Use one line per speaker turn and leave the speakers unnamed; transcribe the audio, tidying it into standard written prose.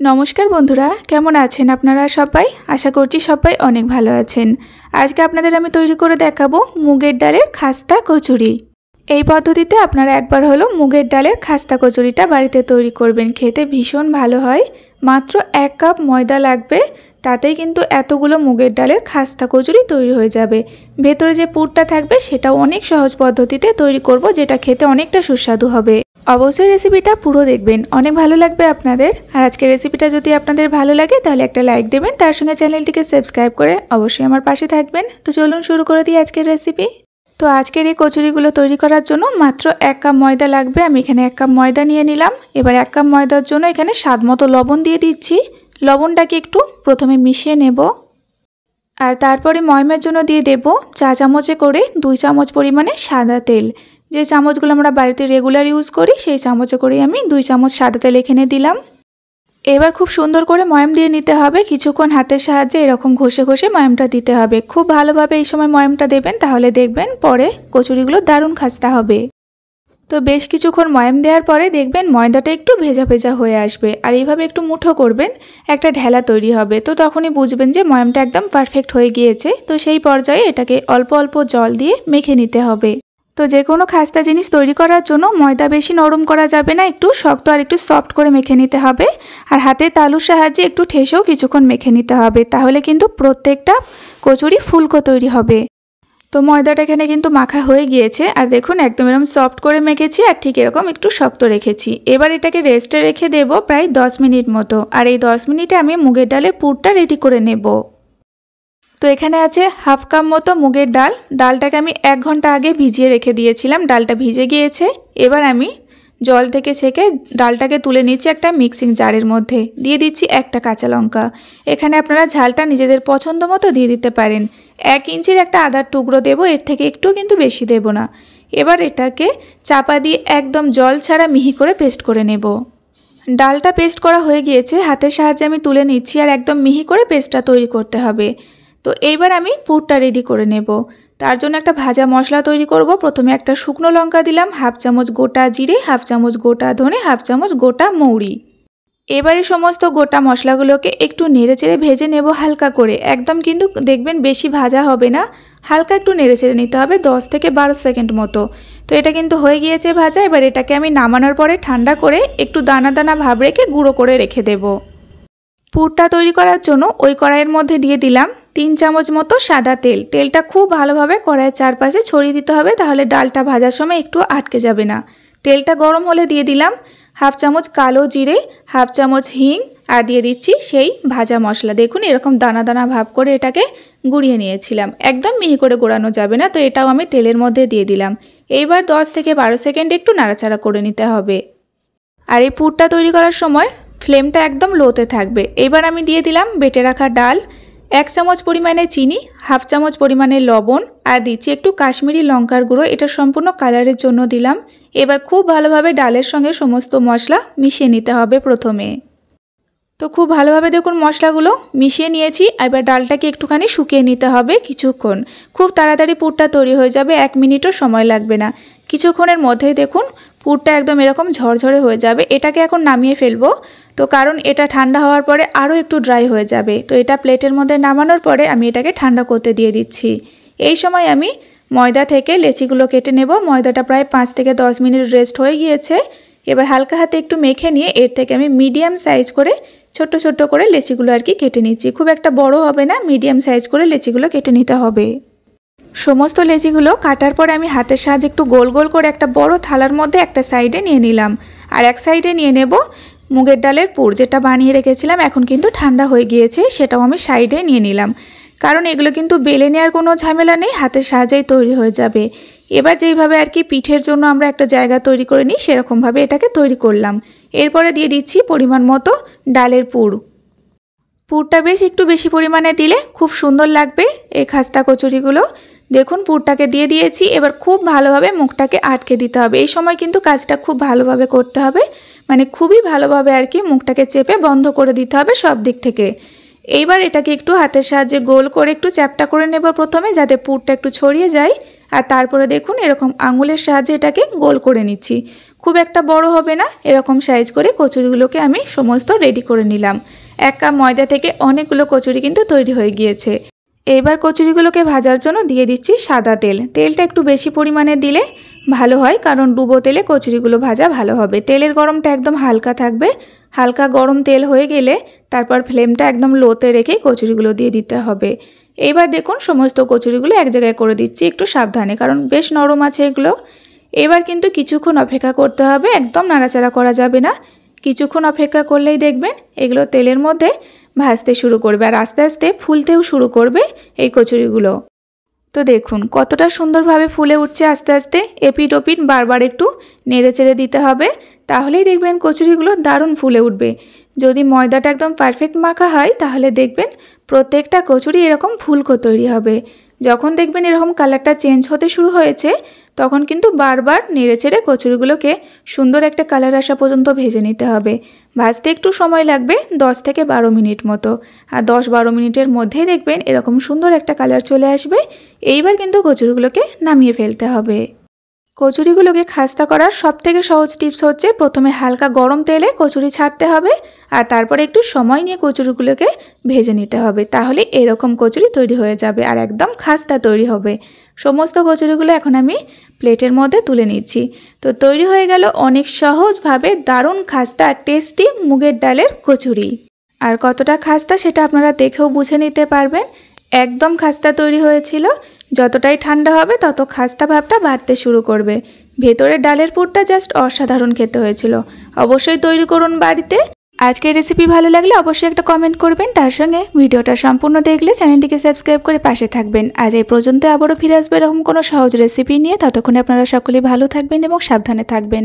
নমস্কার বন্ধুরা, কেমন আছেন আপনারা সবাই? আশা করছি সবাই অনেক ভালো আছেন। আজকে আপনাদের আমি তৈরি করে দেখাবো মুগের ডালের খাস্তা কচুরি। এই পদ্ধতিতে আপনারা একবার হলো মুগের ডালের খাস্তা কচুরিটা বাড়িতে তৈরি করবেন, খেতে ভীষণ ভালো হয়। মাত্র 1 কাপ ময়দা লাগবে, তাতেই কিন্তু এতগুলো মুগের ডালের খাস্তা কচুরি তৈরি হয়ে যাবে। ভেতরে যে পুরটা থাকবে সেটাও অনেক সহজ পদ্ধতিতে তৈরি করব, যেটা খেতে অনেকটা সুস্বাদু হবে। অবশ্যই রেসিপিটা পুরো দেখবেন, অনেক ভালো লাগবে আপনাদের। আর আজকের রেসিপিটা যদি আপনাদের ভালো লাগে তাহলে একটা লাইক দেবেন, তার সঙ্গে চ্যানেলটিকে সাবস্ক্রাইব করে অবশ্যই আমার পাশে থাকবেন। তো চলুন শুরু করে দিই আজকের রেসিপি। তো আজকের এই কচুরিগুলো তৈরি করার জন্য মাত্র 1 কাপ ময়দা লাগবে। আমি এখানে 1 কাপ ময়দা নিয়ে নিলাম। এবার 1 কাপ ময়দার জন্য এখানে স্বাদ মতো লবণ দিয়ে দিচ্ছি। লবণটাকে একটু প্রথমে মিশিয়ে নেব, আর তারপরে ময়মের জন্য দিয়ে দেব চা চামচে করে 2 চামচ পরিমাণে সাদা তেল। যে চামচগুলো আমরা বাড়িতে রেগুলার ইউজ করি সেই চামচে করে আমি 2 চামচ সাদা তেল এখানে দিলাম। এবার খুব সুন্দর করে ময়ম দিয়ে নিতে হবে, কিছুক্ষণ হাতের সাহায্যে এরকম ঘষে ঘষে ময়মটা দিতে হবে। খুব ভালোভাবে এই সময় ময়মটা দেবেন, তাহলে দেখবেন পরে কচুরিগুলো দারুণ খাস্তা হবে। তো বেশ কিছুক্ষণ ময়ম দেওয়ার পরে দেখবেন ময়দাটা একটু ভেজা ভেজা হয়ে আসবে, আর এইভাবে একটু মুঠো করবেন, একটা ঢেলা তৈরি হবে। তো তখনই বুঝবেন যে ময়মটা একদম পারফেক্ট হয়ে গিয়েছে। তো সেই পর্যায়ে এটাকে অল্প অল্প জল দিয়ে মেখে নিতে হবে। তো যে কোনো খাস্তা জিনিস তৈরি করার জন্য ময়দা বেশি নরম করা যাবে না, একটু শক্ত আর একটু সফট করে মেখে নিতে হবে। আর হাতে তালুর সাহায্যে একটু ঠেসেও কিছুক্ষণ মেখে নিতে হবে, তাহলে কিন্তু প্রত্যেকটা কচুরি ফুলকো তৈরি হবে। তো ময়দাটা এখানে কিন্তু মাখা হয়ে গিয়েছে, আর দেখুন একদম এরকম সফট করে মেখেছি, আর ঠিক এরকম একটু শক্ত রেখেছি। এবার এটাকে রেস্টে রেখে দেব প্রায় 10 মিনিট মতো। আর এই 10 মিনিটে আমি মুগের ডালের পুরটা রেডি করে নেব। তো এখানে আছে 1/2 কাপ মতো মুগের ডাল। ডালটাকে আমি 1 ঘন্টা আগে ভিজিয়ে রেখে দিয়েছিলাম, ডালটা ভিজে গিয়েছে। এবার আমি জল থেকে ছেঁকে ডালটাকে তুলে নিচ্ছি একটা মিক্সিং জারের মধ্যে। দিয়ে দিচ্ছি একটা কাঁচা লঙ্কা। এখানে আপনারা ঝালটা নিজেদের পছন্দ মতো দিয়ে দিতে পারেন। 1 ইঞ্চির একটা আদার টুকরো দেব, এর থেকে একটু কিন্তু বেশি দেব না। এবার এটাকে চাপা দিয়ে একদম জল ছাড়া মিহি করে পেস্ট করে নেব। ডালটা পেস্ট করা হয়ে গিয়েছে, হাতের সাহায্যে আমি তুলে নিচ্ছি, আর একদম মিহি করে পেস্টটা তৈরি করতে হবে। তো এইবার আমি পুরটা রেডি করে নেব। তার জন্য একটা ভাজা মশলা তৈরি করব। প্রথমে একটা শুকনো লঙ্কা দিলাম, 1/2 চামচ গোটা জিরে, 1/2 চামচ গোটা ধনে, 1/2 চামচ গোটা মৌরি। এবারে সমস্ত গোটা মশলাগুলোকে একটু নেড়েচেড়ে ভেজে নেব হালকা করে। একদম কিন্তু দেখবেন বেশি ভাজা হবে না, হালকা একটু নেড়েচেড়ে নিতে হবে 10 থেকে 12 সেকেন্ড মতো। তো এটা কিন্তু হয়ে গিয়েছে ভাজা। এবার এটাকে আমি নামানোর পরে ঠান্ডা করে একটু দানা দানা ভাব রেখে গুঁড়ো করে রেখে দেব। পুরটা তৈরি করার জন্য ওই কড়াইয়ের মধ্যে দিয়ে দিলাম 3 চামচ মতো সাদা তেল। তেলটা খুব ভালোভাবে কড়াইয়ের চারপাশে ছড়িয়ে দিতে হবে, তাহলে ডালটা ভাজার সময় একটু আটকে যাবে না। তেলটা গরম হলে দিয়ে দিলাম 1/2 চামচ কালো জিরে, 1/2 চামচ হিং, আর দিয়ে দিচ্ছি সেই ভাজা মশলা। দেখুন এরকম দানা দানা ভাব করে এটাকে গুঁড়িয়ে নিয়েছিলাম, একদম মিহি করে গোড়ানো যাবে না। তো এটাও আমি তেলের মধ্যে দিয়ে দিলাম। এইবার 10 থেকে 12 সেকেন্ড একটু নাড়াচাড়া করে নিতে হবে। আর এই পুরটা তৈরি করার সময় ফ্লেমটা একদম লোতে থাকবে। এবার আমি দিয়ে দিলাম বেটে রাখা ডাল, 1 চামচ পরিমাণে চিনি, 1/2 চামচ পরিমাণে লবণ, আর দিচ্ছি একটু কাশ্মীরি লঙ্কার গুঁড়ো, এটা সম্পূর্ণ কালারের জন্য দিলাম। এবার খুব ভালোভাবে ডালের সঙ্গে সমস্ত মশলা মিশিয়ে নিতে হবে প্রথমে। তো খুব ভালোভাবে দেখুন মশলাগুলো মিশিয়ে নিয়েছি। এবার ডালটাকে একটুখানি শুকিয়ে নিতে হবে কিছুক্ষণ। খুব তাড়াতাড়ি পুরটা তৈরি হয়ে যাবে, 1 মিনিটও সময় লাগবে না। কিছুক্ষণের মধ্যেই দেখুন পুরটা একদম এরকম ঝরঝরে হয়ে যাবে। এটাকে এখন নামিয়ে ফেলবো, তো কারণ এটা ঠান্ডা হওয়ার পরে আরও একটু ড্রাই হয়ে যাবে। তো এটা প্লেটের মধ্যে নামানোর পরে আমি এটাকে ঠান্ডা করতে দিয়ে দিচ্ছি। এই সময় আমি ময়দা থেকে লেচিগুলো কেটে নেব। ময়দাটা প্রায় 5 থেকে 10 মিনিট রেস্ট হয়ে গিয়েছে। এবার হালকা হাতে একটু মেখে নিয়ে এর থেকে আমি মিডিয়াম সাইজ করে ছোট্ট ছোট্ট করে লেচিগুলো আর কি কেটে নিচ্ছি। খুব একটা বড় হবে না, মিডিয়াম সাইজ করে লেচিগুলো কেটে নিতে হবে। সমস্ত লেচিগুলো কাটার পরে আমি হাতের সাহায্যে একটু গোল গোল করে একটা বড় থালার মধ্যে একটা সাইডে নিয়ে নিলাম, আর এক সাইডে নিয়ে নেব মুগের ডালের পুর যেটা বানিয়ে রেখেছিলাম। এখন কিন্তু ঠান্ডা হয়ে গিয়েছে, সেটাও আমি সাইডে নিয়ে নিলাম, কারণ এগুলো কিন্তু বেলে নেওয়ার কোনো ঝামেলা নেই, হাতের সাহায্যেই তৈরি হয়ে যাবে। এবার যেইভাবে আর কি পিঠের জন্য আমরা একটা জায়গা তৈরি করে নিই সেরকমভাবে এটাকে তৈরি করলাম। এরপরে দিয়ে দিচ্ছি পরিমাণ মতো ডালের পুর। পুরটা বেশ একটু বেশি পরিমাণে দিলে খুব সুন্দর লাগবে এই খাস্তা কচুরিগুলো। দেখুন পুরটাকে দিয়ে দিয়েছি। এবার খুব ভালোভাবে মুখটাকে আটকে দিতে হবে। এই সময় কিন্তু কাজটা খুব ভালোভাবে করতে হবে, মানে খুবই ভালোভাবে আর কি মুখটাকে চেপে বন্ধ করে দিতে হবে সব দিক থেকে। এইবার এটাকে একটু হাতের সাহায্যে গোল করে একটু চ্যাপটা করে নেব প্রথমে, যাতে পুরটা একটু ছড়িয়ে যায়। আর তারপরে দেখুন এরকম আঙুলের সাহায্যে এটাকে গোল করে নিচ্ছি। খুব একটা বড় হবে না, এরকম সাইজ করে কচুরিগুলোকে আমি সমস্ত রেডি করে নিলাম। 1 কাপ ময়দা থেকে অনেকগুলো কচুরি কিন্তু তৈরি হয়ে গিয়েছে। এবার কচুরিগুলোকে ভাজার জন্য দিয়ে দিচ্ছি সাদা তেল। তেলটা একটু বেশি পরিমাণে দিলে ভালো হয়, কারণ ডুবো তেলে কচুরিগুলো ভাজা ভালো হবে। তেলের গরমটা একদম হালকা থাকবে। হালকা গরম তেল হয়ে গেলে তারপর ফ্লেমটা একদম লোতে রেখে কচুরিগুলো দিয়ে দিতে হবে। এবার দেখুন সমস্ত কচুরিগুলো এক জায়গায় করে দিচ্ছি একটু সাবধানে, কারণ বেশ নরম আছে এগুলো। এবার কিন্তু কিছুক্ষণ অপেক্ষা করতে হবে, একদম নাড়াচাড়া করা যাবে না। কিছুক্ষণ অপেক্ষা করলেই দেখবেন এগুলো তেলের মধ্যে ভাজতে শুরু করবে আর আস্তে আস্তে ফুলতেও শুরু করবে এই কচুরিগুলো। তো দেখুন কতটা সুন্দরভাবে ফুলে উঠছে আস্তে আস্তে। এপিট ওপিট বারবার একটু নেড়ে চেড়ে দিতে হবে, তাহলেই দেখবেন কচুরিগুলো দারুণ ফুলে উঠবে। যদি ময়দাটা একদম পারফেক্ট মাখা হয় তাহলে দেখবেন প্রত্যেকটা কচুরি এরকম ফুলকো তৈরি হবে। যখন দেখবেন এরকম কালারটা চেঞ্জ হতে শুরু হয়েছে তখন কিন্তু বারবার নেড়ে চেড়ে কচুরিগুলোকে সুন্দর একটা কালার আসা পর্যন্ত ভেজে নিতে হবে। ভাজতে একটু সময় লাগবে, 10 থেকে 12 মিনিট মতো। আর 10-12 মিনিটের মধ্যেই দেখবেন এরকম সুন্দর একটা কালার চলে আসবে। এইবার কিন্তু কচুরিগুলোকে নামিয়ে ফেলতে হবে। কচুরিগুলোকে খাস্তা করার সবথেকে সহজ টিপস হচ্ছে প্রথমে হালকা গরম তেলে কচুরি ছাড়তে হবে আর তারপরে একটু সময় নিয়ে কচুরিগুলোকে ভেজে নিতে হবে। তাহলে এরকম কচুরি তৈরি হয়ে যাবে আর একদম খাস্তা তৈরি হবে। সমস্ত কচুরিগুলো এখন আমি প্লেটের মধ্যে তুলে নিচ্ছি। তো তৈরি হয়ে গেল অনেক সহজভাবে দারুণ খাস্তা টেস্টি মুগের ডালের কচুরি। আর কতটা খাস্তা সেটা আপনারা দেখেও বুঝে নিতে পারবেন। একদম খাস্তা তৈরি হয়েছিল। যতটাই ঠান্ডা হবে তত খাস্তা ভাবটা বাড়তে শুরু করবে। ভেতরের ডালের পুরটা জাস্ট অসাধারণ খেতে হয়েছিল। অবশ্যই তৈরি করুন বাড়িতে। আজকের রেসিপি ভালো লাগলে অবশ্যই একটা কমেন্ট করবেন, তার সঙ্গে ভিডিওটা সম্পূর্ণ দেখলে চ্যানেলটিকে সাবস্ক্রাইব করে পাশে থাকবেন। আজ এই পর্যন্ত আবারও ফিরে আসবে এরকম কোনো সহজ রেসিপি নিয়ে। ততক্ষণে আপনারা সকলেই ভালো থাকবেন এবং সাবধানে থাকবেন।